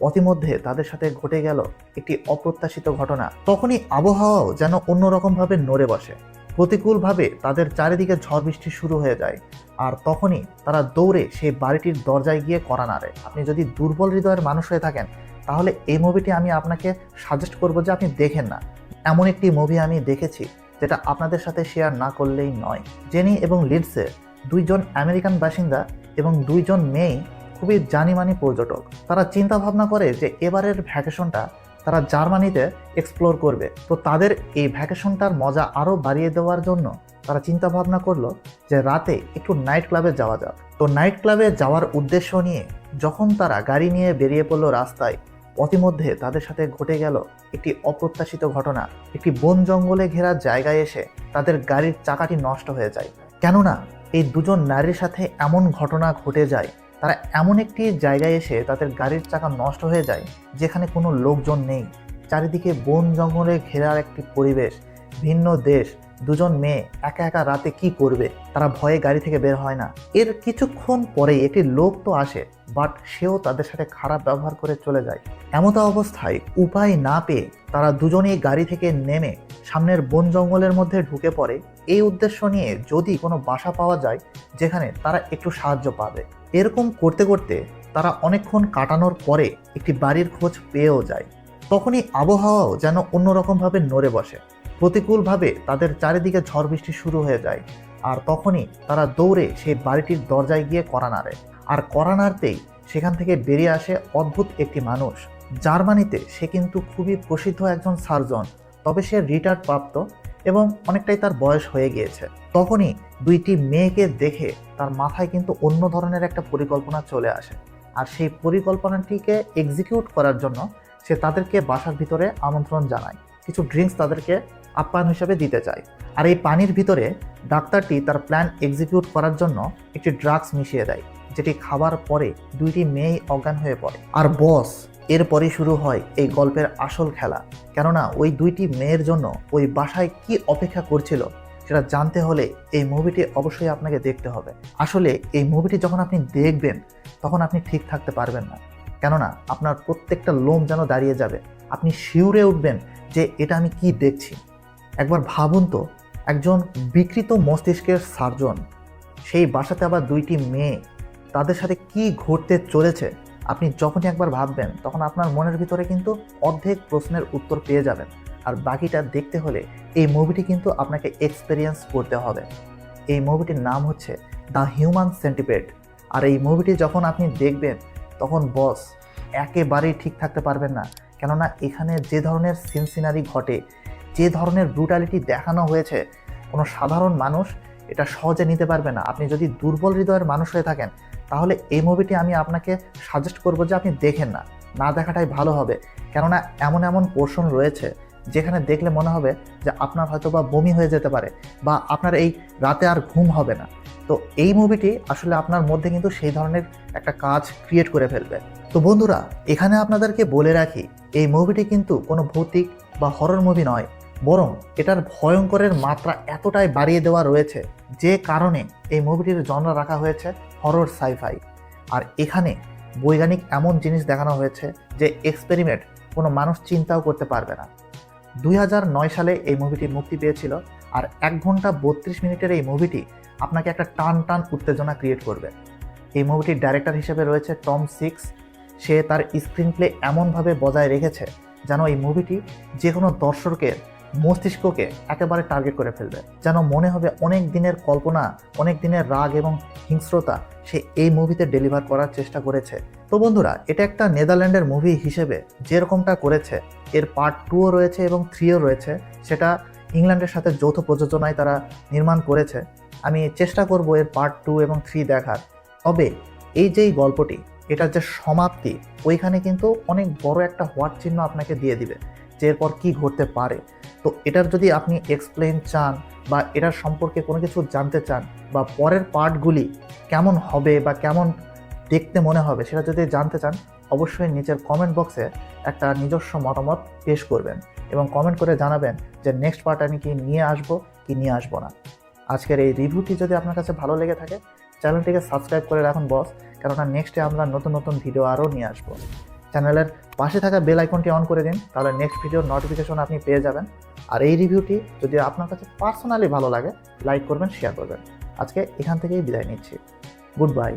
পথিমধ্যে তাদের সাথে ঘটে গেল একটি অপ্রত্যাশিত ঘটনা। তখনই আবহাওয়াও যেন অন্যরকমভাবে নড়ে বসে। প্রতিকূলভাবে তাদের চারিদিকে ঝড় বৃষ্টি শুরু হয়ে যায়। আর তখনই তারা দৌড়ে সেই বাড়িটির দরজায় গিয়ে কড়া নাড়ে। আপনি যদি দুর্বল হৃদয়ের মানুষ হয়ে থাকেন তাহলে এই মুভিটি আমি আপনাকে সাজেস্ট করব যে আপনি দেখেন না। এমন একটি মুভি আমি দেখেছি যেটা আপনাদের সাথে শেয়ার না করলেই নয়। জেনি এবং লিডসে দুইজন আমেরিকান বাসিন্দা এবং দুইজন মেয়ে খুবই জানিমানি পর্যটক। তারা চিন্তা ভাবনা করে যে এবারের ভ্যাকেশনটা তারা জার্মানিতে এক্সপ্লোর করবে। তো তাদের এই ভ্যাকেশনটার মজা আরও বাড়িয়ে দেওয়ার জন্য তারা চিন্তা ভাবনা করলো যে রাতে একটু নাইট ক্লাবে যাওয়া যাক। তো নাইট ক্লাবে যাওয়ার উদ্দেশ্য নিয়ে যখন তারা গাড়ি নিয়ে বেরিয়ে পড়লো রাস্তায়, পথিমধ্যে তাদের সাথে ঘটে গেল একটি অপ্রত্যাশিত ঘটনা। একটি বন জঙ্গলে ঘেরা জায়গায় এসে তাদের গাড়ির চাকাটি নষ্ট হয়ে যায়। কেননা এই দুজন নারীর সাথে এমন ঘটনা ঘটে যায়, তারা এমন একটি জায়গায় এসে তাদের গাড়ির চাকা নষ্ট হয়ে যায় যেখানে কোনো লোকজন নেই। চারিদিকে বন জঙ্গলে ঘেরার একটি পরিবেশ, ভিন্ন দেশ। দুজন মেয়ে একা একা রাতে কি করবে, তারা ভয়ে গাড়ি থেকে বের হয় না। এর কিছুক্ষণ পরেই একটি লোক তো আসে, বাট সেও তাদের সাথে খারাপ ব্যবহার করে চলে যায়। এমতো অবস্থায় উপায় না পেয়ে তারা দুজনেই গাড়ি থেকে নেমে সামনের বন জঙ্গলের মধ্যে ঢুকে পড়ে, এই উদ্দেশ্য নিয়ে যদি কোনো বাসা পাওয়া যায় যেখানে তারা একটু সাহায্য পাবে। এরকম করতে করতে তারা অনেকক্ষণ কাটানোর পরে একটি বাড়ির খোঁজ পেয়েও যায়। তখনই আবহাওয়াও যেন অন্যরকমভাবে নড়ে বসে। প্রতিকূলভাবে তাদের চারিদিকে ঝড় বৃষ্টি শুরু হয়ে যায়। আর তখনই তারা দৌড়ে সেই বাড়িটির দরজায় গিয়ে কড়া নাড়ে। আর কড়া নাড়তেই সেখান থেকে বেরিয়ে আসে অদ্ভুত একটি মানুষ। জার্মানিতে সে কিন্তু খুবই প্রসিদ্ধ একজন সার্জন, তবে সে রিটায়ার্ড প্রাপ্ত এবং অনেকটাই তার বয়স হয়ে গিয়েছে। তখনই দুইটি মেয়েকে দেখে তার মাথায় কিন্তু অন্য ধরনের একটা পরিকল্পনা চলে আসে। আর সেই পরিকল্পনাটিকে এক্সিকিউট করার জন্য সে তাদেরকে বাসার ভিতরে আমন্ত্রণ জানায়, কিছু ড্রিঙ্কস তাদেরকে আপ্যায়ন হিসেবে দিতে চায়। আর এই পানির ভিতরে ডাক্তারটি তার প্ল্যান এক্সিকিউট করার জন্য একটি ড্রাগস মিশিয়ে দেয়, যেটি খাবার পরে দুইটি মেয়েই অজ্ঞান হয়ে পড়ে। আর বস, এরপরই শুরু হয় এই গল্পের আসল খেলা। কেননা ওই দুইটি মেয়ের জন্য ওই বাসায় কি অপেক্ষা করছিল সেটা জানতে হলে এই মুভিটি অবশ্যই আপনাকে দেখতে হবে। আসলে এই মুভিটি যখন আপনি দেখবেন তখন আপনি ঠিক থাকতে পারবেন না, কেননা আপনার প্রত্যেকটা লোম যেন দাঁড়িয়ে যাবে। আপনি শিউরে উঠবেন যে এটা আমি কি দেখছি। একবার ভাবুন তো, একজন বিকৃত মস্তিষ্কের সার্জন, সেই বাসাতে আবার দুইটি মেয়ে, তাদের সাথে কি ঘটতে চলেছে আপনি যখনই একবার ভাববেন তখন আপনার মনের ভিতরে কিন্তু অর্ধেক প্রশ্নের উত্তর পেয়ে যাবেন। আর বাকিটা দেখতে হলে এই মুভিটি কিন্তু আপনাকে এক্সপেরিয়েন্স করতে হবে। এই মুভিটির নাম হচ্ছে দ্য হিউম্যান সেন্টিপেড। আর এই মুভিটি যখন আপনি দেখবেন তখন বস একেবারেই ঠিক থাকতে পারবেন না, কেননা এখানে যে ধরনের সিনসিনারি ঘটে, যে ধরনের ব্রুটালিটি দেখানো হয়েছে, কোনো সাধারণ মানুষ এটা সহজে নিতে পারবে না। আপনি যদি দুর্বল হৃদয়ের মানুষ হয়ে থাকেন তাহলে এই মুভিটি আমি আপনাকে সাজেস্ট করব যে আপনি দেখেন না, না দেখাটাই ভালো হবে। কেননা এমন এমন পোর্শন রয়েছে যেখানে দেখলে মনে হবে যে আপনার হয়তো বা বমি হয়ে যেতে পারে, বা আপনার এই রাতে আর ঘুম হবে না। তো এই মুভিটি আসলে আপনার মধ্যে কিন্তু সেই ধরনের একটা কাজ ক্রিয়েট করে ফেলবে। তো বন্ধুরা, এখানে আপনাদেরকে বলে রাখি, এই মুভিটি কিন্তু কোনো ভৌতিক বা হরর মুভি নয়, বরং এটার ভয়ঙ্করের মাত্রা এতটাই বাড়িয়ে দেওয়া রয়েছে যে কারণে এই মুভিটির জনরা রাখা হয়েছে হরর সাইফাই। আর এখানে বৈজ্ঞানিক এমন জিনিস দেখানো হয়েছে যে এক্সপেরিমেন্ট কোনো মানুষ চিন্তাও করতে পারবে না। 2009 সালে এই মুভিটি মুক্তি পেয়েছিল। আর 1 ঘন্টা 32 মিনিটের এই মুভিটি আপনাকে একটা টান টান উত্তেজনা ক্রিয়েট করবে। এই মুভিটির ডাইরেক্টর হিসেবে রয়েছে টম সিক্স। সে তার স্ক্রিন প্লে এমনভাবে বজায় রেখেছে যেন এই মুভিটি যে কোনো দর্শকের মস্তিষ্ককে একেবারে টার্গেট করে ফেলবে, যেন মনে হবে অনেক দিনের কল্পনা, অনেক দিনের রাগ এবং হিংস্রতা সে এই মুভিতে ডেলিভার করার চেষ্টা করেছে। তো বন্ধুরা, এটা একটা নেদারল্যান্ডের মুভি হিসেবে যেরকমটা করেছে, এর পার্ট 2ও রয়েছে এবং 3ও রয়েছে। সেটা ইংল্যান্ডের সাথে যৌথ প্রযোজনায় তারা নির্মাণ করেছে। আমি চেষ্টা করব এর পার্ট 2 এবং 3 দেখার। তবে এই যেই গল্পটি, এটার যে সমাপ্তি, ওইখানে কিন্তু অনেক বড় একটা হোয়াট চিহ্ন আপনাকে দিয়ে দিবে যে এরপর কী ঘটতে পারে। তো এটার যদি আপনি এক্সপ্লেন চান বা এটার সম্পর্কে কোনো কিছু জানতে চান, বা পরের পার্টগুলি কেমন হবে বা কেমন দেখতে মনে হবে সেটা যদি জানতে চান, অবশ্যই নিচের কমেন্ট বক্সে একটা নিজস্ব মতামত পেশ করবেন এবং কমেন্ট করে জানাবেন যে নেক্সট পার্ট আমি কি নিয়ে আসবো কি নিয়ে আসবো না। আজকের এই রিভিউটি যদি আপনার কাছে ভালো লেগে থাকে, চ্যানেলটিকে সাবস্ক্রাইব করে রাখুন বস, কেননা নেক্সটে আমরা নতুন নতুন ভিডিও আরও নিয়ে আসবো। চ্যানেলের পাশে থাকা বেল আইকনটি অন করে দিন, তাহলে নেক্সট ভিডিওর নোটিফিকেশন আপনি পেয়ে যাবেন। আর এই রিভিউটি যদি আপনার কাছে পার্সোনালি ভালো লাগে, লাইক করবেন, শেয়ার করবেন। আজকে এখান থেকেই বিদায় নিচ্ছি। Good bye.